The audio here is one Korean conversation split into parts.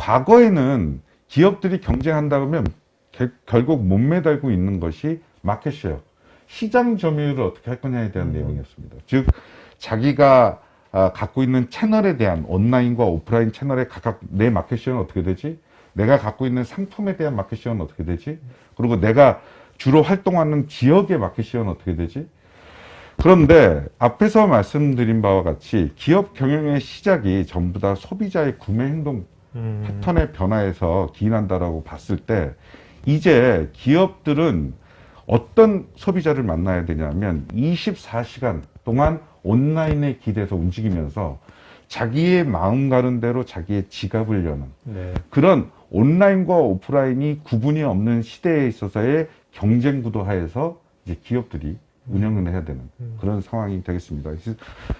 과거에는 기업들이 경쟁한다 그러면 결국 못 매달고 있는 것이 마켓쉐어, 시장 점유율을 어떻게 할 거냐에 대한 내용이었습니다. 즉 자기가 갖고 있는 채널에 대한 온라인과 오프라인 채널의 각각 내 마켓쉐어는 어떻게 되지? 내가 갖고 있는 상품에 대한 마켓쉐어는 어떻게 되지? 그리고 내가 주로 활동하는 지역의 마켓쉐어는 어떻게 되지? 그런데 앞에서 말씀드린 바와 같이 기업 경영의 시작이 전부 다 소비자의 구매 행동 패턴의 변화에서 기인한다라고 봤을 때 이제 기업들은 어떤 소비자를 만나야 되냐면 24시간 동안 온라인에 기대서 움직이면서 자기의 마음 가는 대로 자기의 지갑을 여는 네. 그런 온라인과 오프라인이 구분이 없는 시대에 있어서의 경쟁 구도 하에서 이제 기업들이 운영을 해야 되는 그런 상황이 되겠습니다. 그래서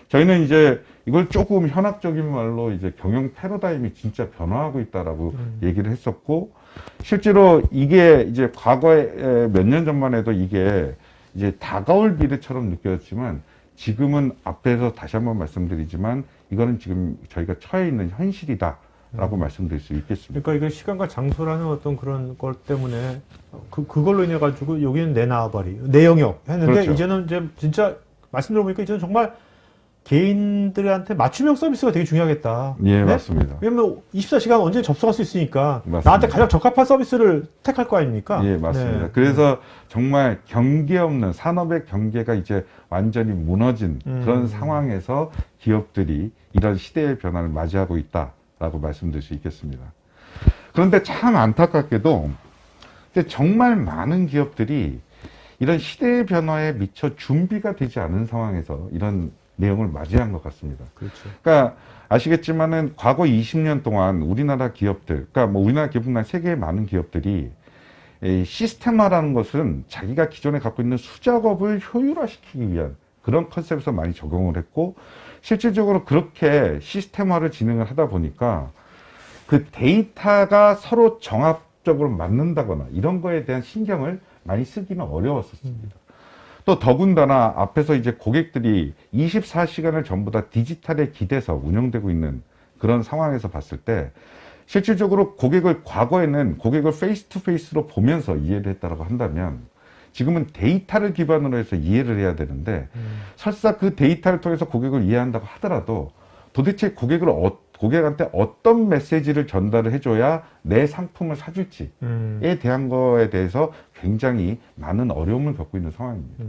저희는 이제 이걸 조금 현학적인 말로 이제 경영 패러다임이 진짜 변화하고 있다라고 얘기를 했었고, 실제로 이게 이제 과거에 몇 년 전만 해도 이게 이제 다가올 미래처럼 느껴졌지만 지금은 앞에서 다시 한번 말씀드리지만 이거는 지금 저희가 처해 있는 현실이다라고 말씀드릴 수 있겠습니다. 그러니까 이게 시간과 장소라는 어떤 그런 것 때문에 그걸로 인해 가지고 여기는 내 나와바리, 내 영역 했는데 그렇죠. 이제는 이제 진짜 말씀 들어보니까 이제는 정말 개인들한테 맞춤형 서비스가 되게 중요하겠다. 예, 네? 맞습니다. 왜냐면 24시간 언제 접속할 수 있으니까 맞습니다. 나한테 가장 적합한 서비스를 택할 거 아닙니까? 예, 맞습니다. 네. 그래서 정말 경계 없는 산업의 경계가 이제 완전히 무너진 그런 상황에서 기업들이 이런 시대의 변화를 맞이하고 있다라고 말씀드릴 수 있겠습니다. 그런데 참 안타깝게도 이제 정말 많은 기업들이 이런 시대의 변화에 미처 준비가 되지 않은 상황에서 이런 내용을 맞이한 것 같습니다. 그렇죠. 그러니까 아시겠지만은 과거 20년 동안 우리나라 기업들, 그러니까 뭐 우리나라 기업뿐만 아니라 세계의 많은 기업들이 이 시스템화라는 것은 자기가 기존에 갖고 있는 수작업을 효율화시키기 위한 그런 컨셉에서 많이 적용을 했고, 실질적으로 그렇게 시스템화를 진행을 하다 보니까 그 데이터가 서로 정합적으로 맞는다거나 이런 거에 대한 신경을 많이 쓰기는 어려웠었습니다. 또 더군다나 앞에서 이제 고객들이 24시간을 전부 다 디지털에 기대서 운영되고 있는 그런 상황에서 봤을 때 실질적으로 과거에는 고객을 페이스 투 페이스로 보면서 이해를 했다라고 한다면 지금은 데이터를 기반으로 해서 이해를 해야 되는데 설사 그 데이터를 통해서 고객을 이해한다고 하더라도 도대체 고객한테 어떤 메시지를 전달을 해줘야 내 상품을 사줄지에 대한 거에 대해서 굉장히 많은 어려움을 겪고 있는 상황입니다.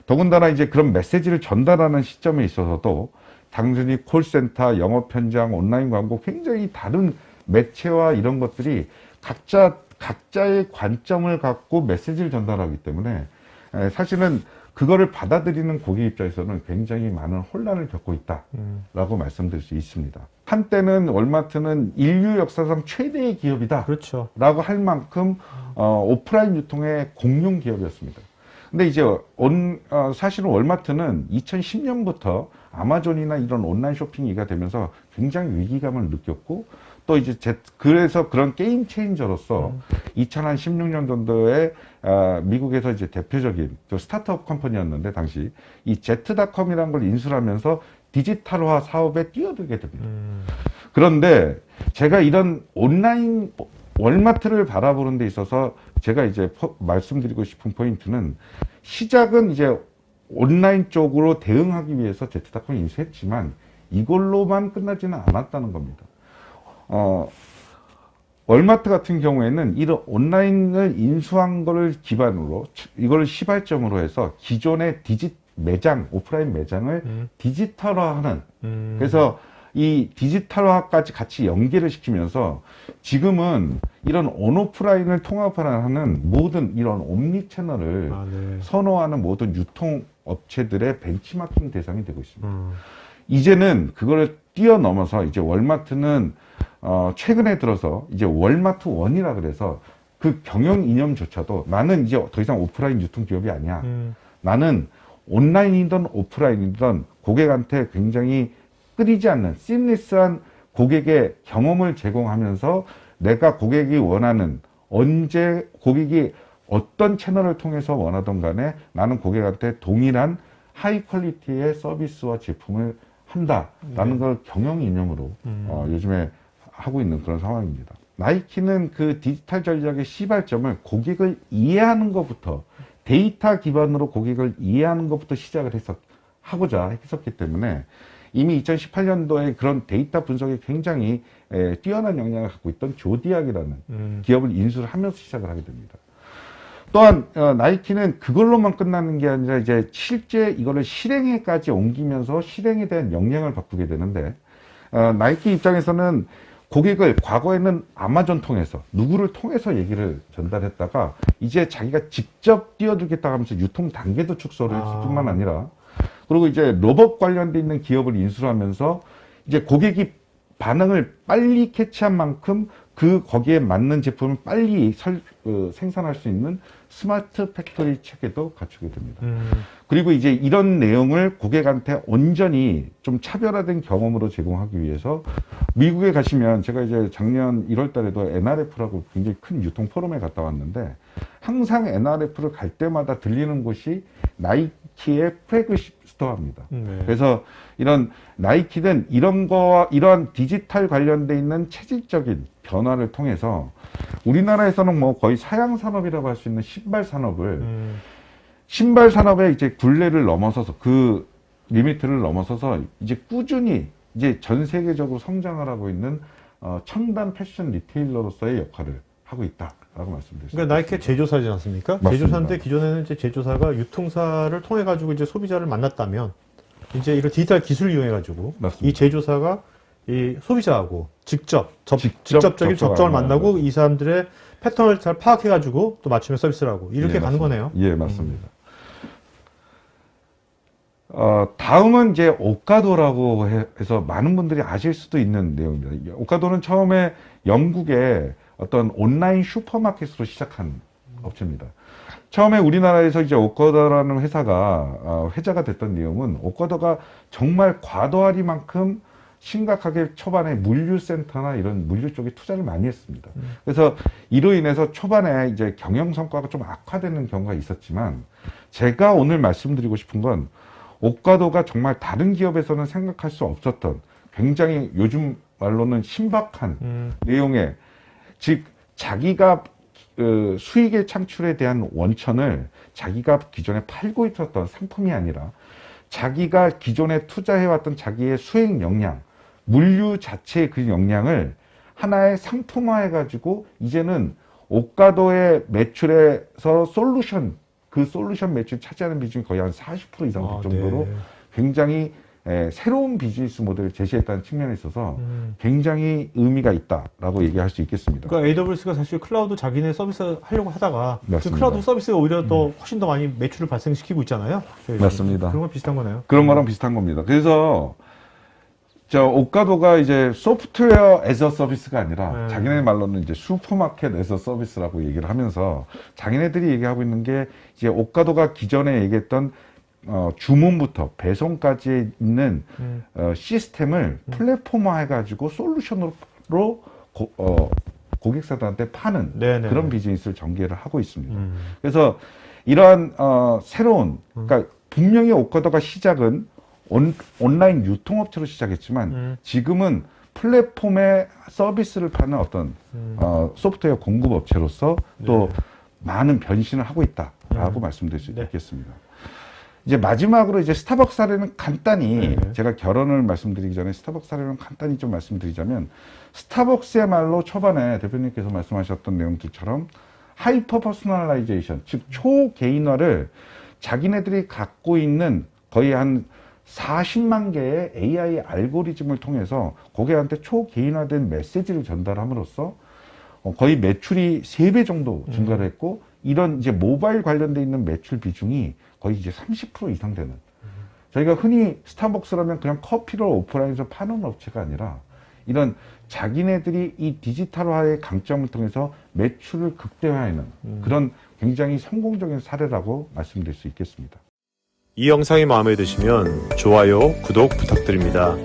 더군다나 이제 그런 메시지를 전달하는 시점에 있어서도 단순히 콜센터, 영업 현장, 온라인 광고 굉장히 다른 매체와 이런 것들이 각자의 관점을 갖고 메시지를 전달하기 때문에 사실은 그거를 받아들이는 고객 입장에서는 굉장히 많은 혼란을 겪고 있다라고 말씀드릴 수 있습니다. 한때는 월마트는 인류 역사상 최대의 기업이다. 그렇죠. 라고 할 만큼 오프라인 유통의 공룡 기업이었습니다. 근데 이제 사실은 월마트는 2010년부터 아마존이나 이런 온라인 쇼핑이가 되면서 굉장히 위기감을 느꼈고, 또 이제 그래서 그런 게임 체인저로서 2016년 정도에 미국에서 이제 대표적인 스타트업 컴퍼니였는데 당시 이 제트닷컴이라는 걸 인수하면서 디지털화 사업에 뛰어들게 됩니다. 그런데 제가 이런 온라인 월마트를 바라보는 데 있어서 제가 이제 말씀드리고 싶은 포인트는, 시작은 이제 온라인 쪽으로 대응하기 위해서 제트닷컴을 인수했지만 이걸로만 끝나지는 않았다는 겁니다. 월마트 같은 경우에는 이런 온라인을 인수한 거를 기반으로 이걸 시발점으로 해서 기존의 오프라인 매장을 디지털화하는, 그래서 이 디지털화까지 같이 연계를 시키면서 지금은 이런 온오프라인을 통합하는 모든 이런 옴니 채널을 선호하는 모든 유통업체들의 벤치마킹 대상이 되고 있습니다. 이제는 그거를 뛰어넘어서 이제 월마트는 최근에 들어서 이제 월마트 원이라 그래서 그 경영 이념조차도 나는 이제 더 이상 오프라인 유통 기업이 아니야. 나는 온라인이든 오프라인이든 고객한테 굉장히 끊이지 않는 시리어스한 고객의 경험을 제공하면서 내가 고객이 원하는 고객이 어떤 채널을 통해서 원하던 간에 나는 고객한테 동일한 하이 퀄리티의 서비스와 제품을 한다라는 걸 경영 이념으로 요즘에 하고 있는 그런 상황입니다. 나이키는 그 디지털 전략의 시발점을 고객을 이해하는 것부터, 데이터 기반으로 고객을 이해하는 것부터 시작을 하고자 했었기 때문에 이미 2018년도에 그런 데이터 분석에 굉장히 뛰어난 역량을 갖고 있던 조디악이라는 기업을 인수를 하면서 시작을 하게 됩니다. 또한 나이키는 그걸로만 끝나는 게 아니라 이제 실제 이거를 실행에까지 옮기면서 실행에 대한 역량을 바꾸게 되는데, 나이키 입장에서는 고객을 과거에는 아마존 통해서 누구를 통해서 얘기를 전달했다가 이제 자기가 직접 뛰어들겠다 하면서 유통 단계도 축소를 했을 뿐만 아니라, 그리고 이제 로봇 관련돼 있는 기업을 인수를 하면서 이제 고객이 반응을 빨리 캐치한 만큼 거기에 맞는 제품을 빨리 생산할 수 있는 스마트 팩토리 체계도 갖추게 됩니다. 그리고 이제 이런 내용을 고객한테 온전히 좀 차별화된 경험으로 제공하기 위해서 미국에 가시면, 제가 이제 작년 1월 달에도 NRF라고 굉장히 큰 유통 포럼에 갔다 왔는데, 항상 NRF를 갈 때마다 들리는 곳이 나이키의 플래그십 스토어입니다. 그래서 이런 나이키는 이러한 디지털 관련돼 있는 체질적인 변화를 통해서 우리나라에서는 뭐 거의 사양 산업이라고 할 수 있는 신발 산업의 이제 굴레를 넘어서서, 그 리미트를 넘어서서 이제 꾸준히 이제 전 세계적으로 성장을 하고 있는 첨단 패션 리테일러로서의 역할을 하고 있다라고 말씀드렸습니다. 그러니까 나이키의 제조사지 않습니까? 맞습니다. 제조사인데 기존에는 이제 제조사가 유통사를 통해 가지고 이제 소비자를 만났다면, 이제 이런 디지털 기술을 이용해 가지고 이 제조사가 이 소비자하고 직접적인 접점을 만나고 이 사람들의 패턴을 잘 파악해 가지고 또 맞춤형 서비스를 하고 이렇게 가는 거네요. 예, 맞습니다. 다음은 이제 오카도라고 해서 많은 분들이 아실 수도 있는 내용입니다. 오카도는 처음에 영국의 어떤 온라인 슈퍼마켓으로 시작한 업체입니다. 처음에 우리나라에서 이제 오카도라는 회사가 회자가 됐던 내용은, 오카도가 정말 과도하리만큼 심각하게 초반에 물류센터나 이런 물류 쪽에 투자를 많이 했습니다. 그래서 이로 인해서 초반에 이제 경영 성과가 좀 악화되는 경우가 있었지만, 제가 오늘 말씀드리고 싶은 건 오카도가 정말 다른 기업에서는 생각할 수 없었던 굉장히 요즘 말로는 신박한 내용의, 즉 자기가 수익의 창출에 대한 원천을 자기가 기존에 팔고 있었던 상품이 아니라 자기가 기존에 투자해왔던 자기의 수익 역량, 물류 자체의 그 역량을 하나의 상품화해가지고 이제는 오카도의 매출에서 그 솔루션 매출 차지하는 비중이 거의 한 40% 이상 될 정도로 굉장히 새로운 비즈니스 모델을 제시했다는 측면에 있어서 굉장히 의미가 있다라고 얘기할 수 있겠습니다. 그러니까 AWS가 사실 클라우드 자기네 서비스 하려고 하다가 맞습니다. 클라우드 서비스가 오히려 더 훨씬 더 많이 매출을 발생시키고 있잖아요. 맞습니다. 그런 거 비슷한 거네요. 그런 거랑 비슷한 겁니다. 그래서 오카도가 이제 소프트웨어 에서 서비스가 아니라 자기네 말로는 이제 슈퍼마켓 에서 서비스라고 얘기를 하면서, 자기네들이 얘기하고 있는 게 이제 오카도가 기존에 얘기했던 주문부터 배송까지 있는 시스템을 플랫폼화 해가지고 솔루션으로 고객사들한테 파는 그런 비즈니스를 전개를 하고 있습니다. 그래서 이러한 새로운, 그러니까 분명히 오카도가 시작은 온라인 유통업체로 시작했지만 지금은 플랫폼의 서비스를 파는 어떤 소프트웨어 공급업체로서 또 많은 변신을 하고 있다라고 말씀드릴 수 있겠습니다. 이제 마지막으로 이제 스타벅스 사례는 간단히, 제가 결론을 말씀드리기 전에 스타벅스 사례는 간단히 좀 말씀드리자면, 스타벅스야말로 초반에 대표님께서 말씀하셨던 내용들처럼 하이퍼 퍼스널라이제이션, 즉 초개인화를 자기네들이 갖고 있는 거의 한 40만 개의 AI 알고리즘을 통해서 고객한테 초개인화된 메시지를 전달함으로써 거의 매출이 3배 정도 증가를 했고, 이런 이제 모바일 관련돼 있는 매출 비중이 거의 이제 30% 이상 되는. 저희가 흔히 스타벅스라면 그냥 커피를 오프라인에서 파는 업체가 아니라, 이런 자기네들이 이 디지털화의 강점을 통해서 매출을 극대화하는 그런 굉장히 성공적인 사례라고 말씀드릴 수 있겠습니다. 이 영상이 마음에 드시면 좋아요, 구독 부탁드립니다.